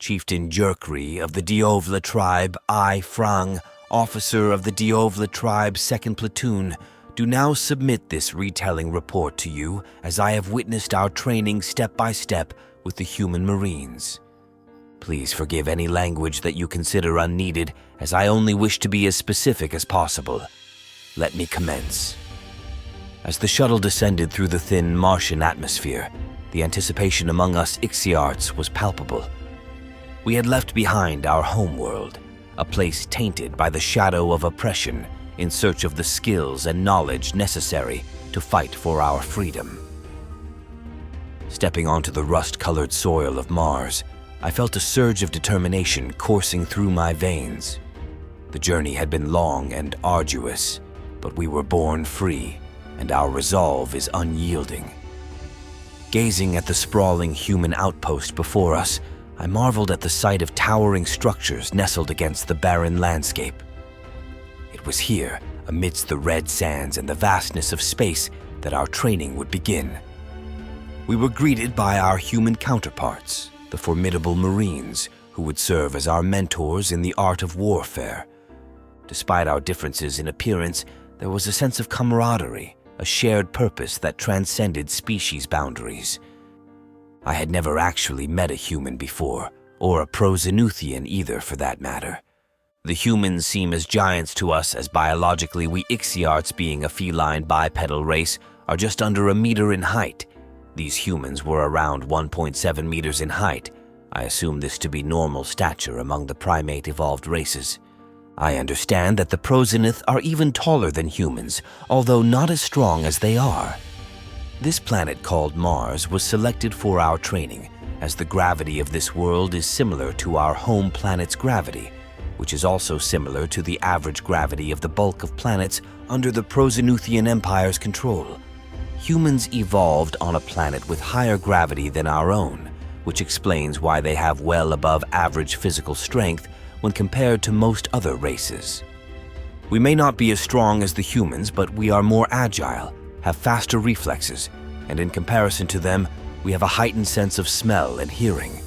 Chieftain Jerkri of the Diovla tribe, I, Frang, officer of the Diovla tribe's 2nd Platoon, do now submit this retelling report to you as I have witnessed our training step by step with the human Marines. Please forgive any language that you consider unneeded, as I only wish to be as specific as possible. Let me commence. As the shuttle descended through the thin Martian atmosphere, the anticipation among us Ixiarts was palpable. We had left behind our homeworld, a place tainted by the shadow of oppression, in search of the skills and knowledge necessary to fight for our freedom. Stepping onto the rust-colored soil of Mars, I felt a surge of determination coursing through my veins. The journey had been long and arduous, but we were born free, and our resolve is unyielding. Gazing at the sprawling human outpost before us, I marveled at the sight of towering structures nestled against the barren landscape. It was here, amidst the red sands and the vastness of space, that our training would begin. We were greeted by our human counterparts, the formidable Marines, who would serve as our mentors in the art of warfare. Despite our differences in appearance, there was a sense of camaraderie, a shared purpose that transcended species boundaries. I had never actually met a human before, or a Prozenuthian either for that matter. The humans seem as giants to us as biologically we Ixiarts, being a feline bipedal race, are just under a meter in height. These humans were around 1.7 meters in height. I assume this to be normal stature among the primate-evolved races. I understand that the Prozenith are even taller than humans, although not as strong as they are. This planet called Mars was selected for our training, as the gravity of this world is similar to our home planet's gravity, which is also similar to the average gravity of the bulk of planets under the Prozenuthian Empire's control. Humans evolved on a planet with higher gravity than our own, which explains why they have well above average physical strength when compared to most other races. We may not be as strong as the humans, but we are more agile, have faster reflexes, and in comparison to them, we have a heightened sense of smell and hearing.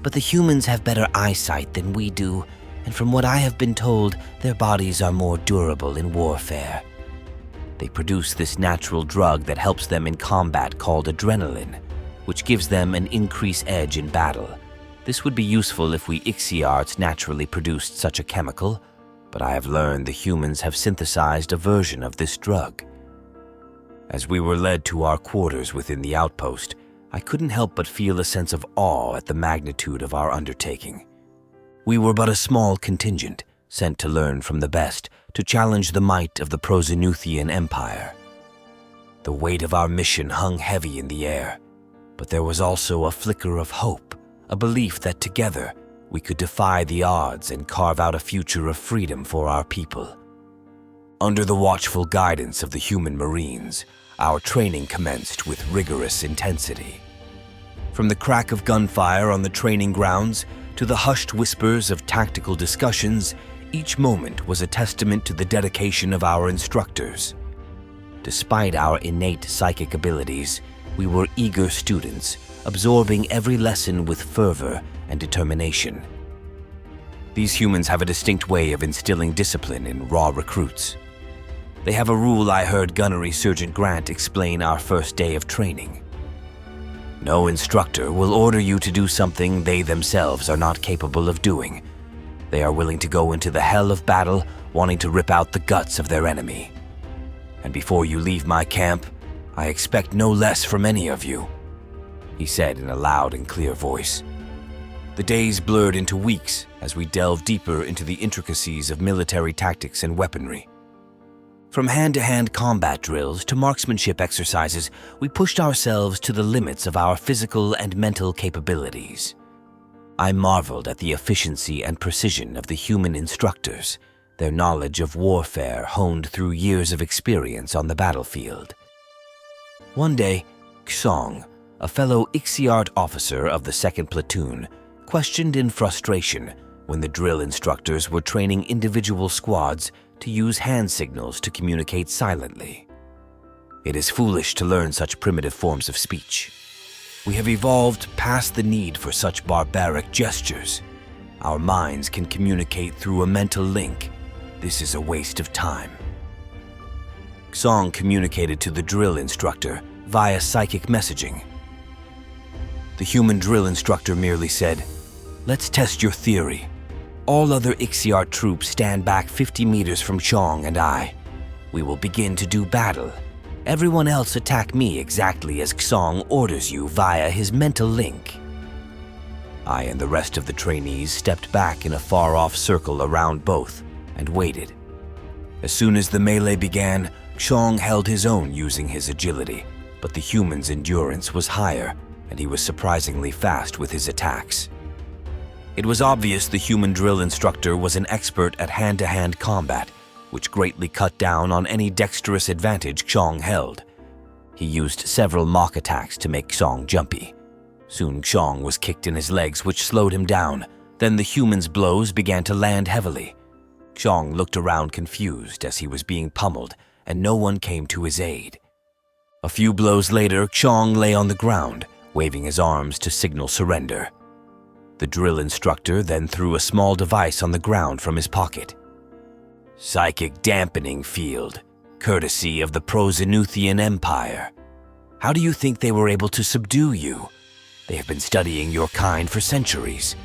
But the humans have better eyesight than we do, and from what I have been told, their bodies are more durable in warfare. They produce this natural drug that helps them in combat called adrenaline, which gives them an increased edge in battle. This would be useful if we Ixiarts naturally produced such a chemical, but I have learned the humans have synthesized a version of this drug. As we were led to our quarters within the outpost, I couldn't help but feel a sense of awe at the magnitude of our undertaking. We were but a small contingent, sent to learn from the best, to challenge the might of the Prozenuthian Empire. The weight of our mission hung heavy in the air, but there was also a flicker of hope, a belief that together we could defy the odds and carve out a future of freedom for our people. Under the watchful guidance of the human Marines, our training commenced with rigorous intensity. From the crack of gunfire on the training grounds to the hushed whispers of tactical discussions, each moment was a testament to the dedication of our instructors. Despite our innate psychic abilities, we were eager students, absorbing every lesson with fervor and determination. These humans have a distinct way of instilling discipline in raw recruits. They have a rule I heard Gunnery Sergeant Grant explain our first day of training. No instructor will order you to do something they themselves are not capable of doing. They are willing to go into the hell of battle, wanting to rip out the guts of their enemy. And before you leave my camp, I expect no less from any of you, he said in a loud and clear voice. The days blurred into weeks as we delved deeper into the intricacies of military tactics and weaponry. From hand-to-hand combat drills to marksmanship exercises, we pushed ourselves to the limits of our physical and mental capabilities. I marveled at the efficiency and precision of the human instructors, their knowledge of warfare honed through years of experience on the battlefield. One day, Xong, a fellow Ixiart officer of the 2nd Platoon, questioned in frustration when the drill instructors were training individual squads to use hand signals to communicate silently. It is foolish to learn such primitive forms of speech. We have evolved past the need for such barbaric gestures. Our minds can communicate through a mental link. This is a waste of time. Song communicated to the drill instructor via psychic messaging. The human drill instructor merely said, "Let's test your theory. All other Ixiart troops stand back 50 meters from Chong and I. We will begin to do battle. Everyone else attack me exactly as Song orders you via his mental link." I and the rest of the trainees stepped back in a far-off circle around both and waited. As soon as the melee began, Chong held his own using his agility, but the human's endurance was higher, and he was surprisingly fast with his attacks. It was obvious the human drill instructor was an expert at hand-to-hand combat, which greatly cut down on any dexterous advantage Chong held. He used several mock attacks to make Chong jumpy. Soon Chong was kicked in his legs, which slowed him down. Then the human's blows began to land heavily. Chong looked around confused as he was being pummeled, and no one came to his aid. A few blows later, Chong lay on the ground, waving his arms to signal surrender. The drill instructor then threw a small device on the ground from his pocket. "Psychic dampening field, courtesy of the Prozenuthian Empire. How do you think they were able to subdue you? They have been studying your kind for centuries.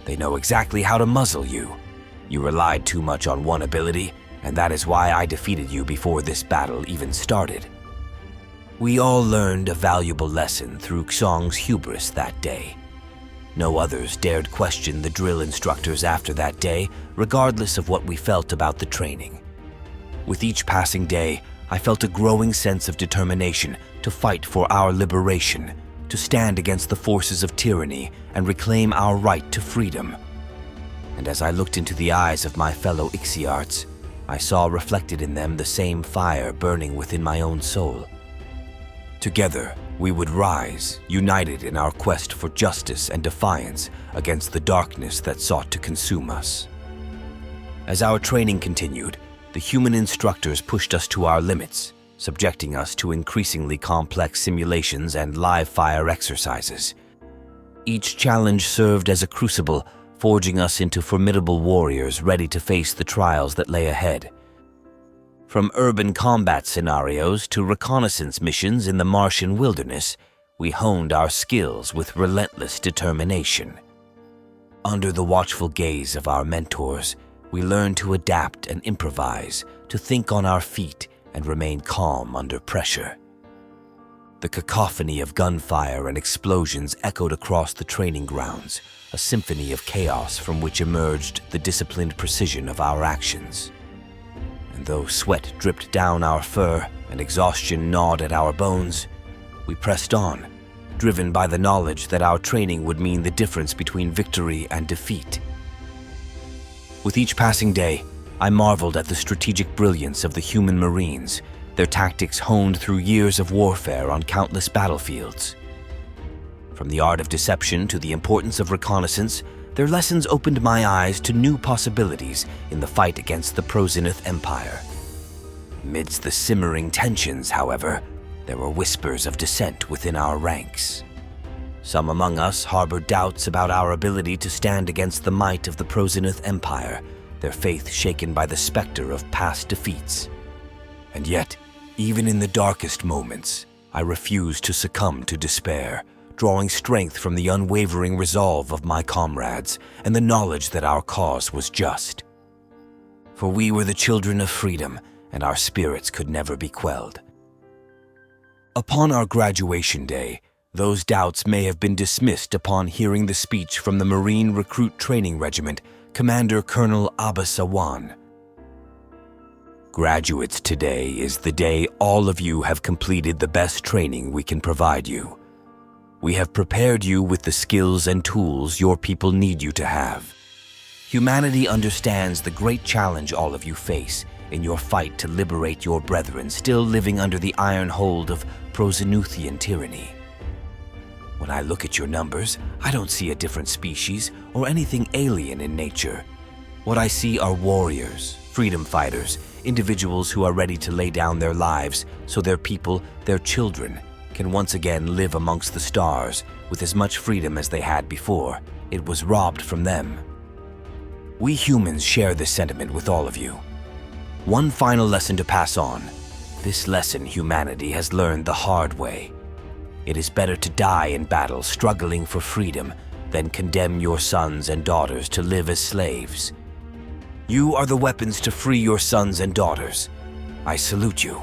They know exactly how to muzzle you. You relied too much on one ability, and that is why I defeated you before this battle even started." We all learned a valuable lesson through Xiong's hubris that day. No others dared question the drill instructors after that day, regardless of what we felt about the training. With each passing day, I felt a growing sense of determination to fight for our liberation, to stand against the forces of tyranny and reclaim our right to freedom. And as I looked into the eyes of my fellow Ixiarts, I saw reflected in them the same fire burning within my own soul. Together, we would rise, united in our quest for justice and defiance against the darkness that sought to consume us. As our training continued, the human instructors pushed us to our limits, subjecting us to increasingly complex simulations and live-fire exercises. Each challenge served as a crucible, forging us into formidable warriors ready to face the trials that lay ahead. From urban combat scenarios to reconnaissance missions in the Martian wilderness, we honed our skills with relentless determination. Under the watchful gaze of our mentors, we learned to adapt and improvise, to think on our feet and remain calm under pressure. The cacophony of gunfire and explosions echoed across the training grounds, a symphony of chaos from which emerged the disciplined precision of our actions. And though sweat dripped down our fur and exhaustion gnawed at our bones, we pressed on, driven by the knowledge that our training would mean the difference between victory and defeat. With each passing day, I marveled at the strategic brilliance of the human Marines, their tactics honed through years of warfare on countless battlefields. From the art of deception to the importance of reconnaissance, their lessons opened my eyes to new possibilities in the fight against the Prozenith Empire. Amidst the simmering tensions, however, there were whispers of dissent within our ranks. Some among us harbored doubts about our ability to stand against the might of the Prozenith Empire, their faith shaken by the specter of past defeats. And yet, even in the darkest moments, I refused to succumb to despair, drawing strength from the unwavering resolve of my comrades and the knowledge that our cause was just. For we were the children of freedom, and our spirits could never be quelled. Upon our graduation day, those doubts may have been dismissed upon hearing the speech from the Marine Recruit Training Regiment, Commander Colonel Abbas Awan. Graduates, today is the day all of you have completed the best training we can provide you. We have prepared you with the skills and tools your people need you to have. Humanity understands the great challenge all of you face in your fight to liberate your brethren still living under the iron hold of Prozenuthian tyranny. When I look at your numbers, I don't see a different species or anything alien in nature. What I see are warriors, freedom fighters, individuals who are ready to lay down their lives so their people, their children, can once again live amongst the stars with as much freedom as they had before. It was robbed from them. We humans share this sentiment with all of you. One final lesson to pass on. This lesson humanity has learned the hard way. It is better to die in battle struggling for freedom than condemn your sons and daughters to live as slaves. You are the weapons to free your sons and daughters. I salute you."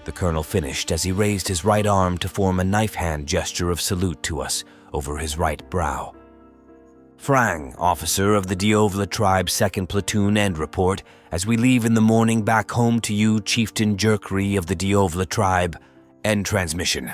The colonel finished as he raised his right arm to form a knife hand gesture of salute to us over his right brow. "Frang, officer of the Diovla tribe 2nd Platoon, end report. As we leave in the morning back home to you, Chieftain Jerkri of the Diovla tribe, end transmission."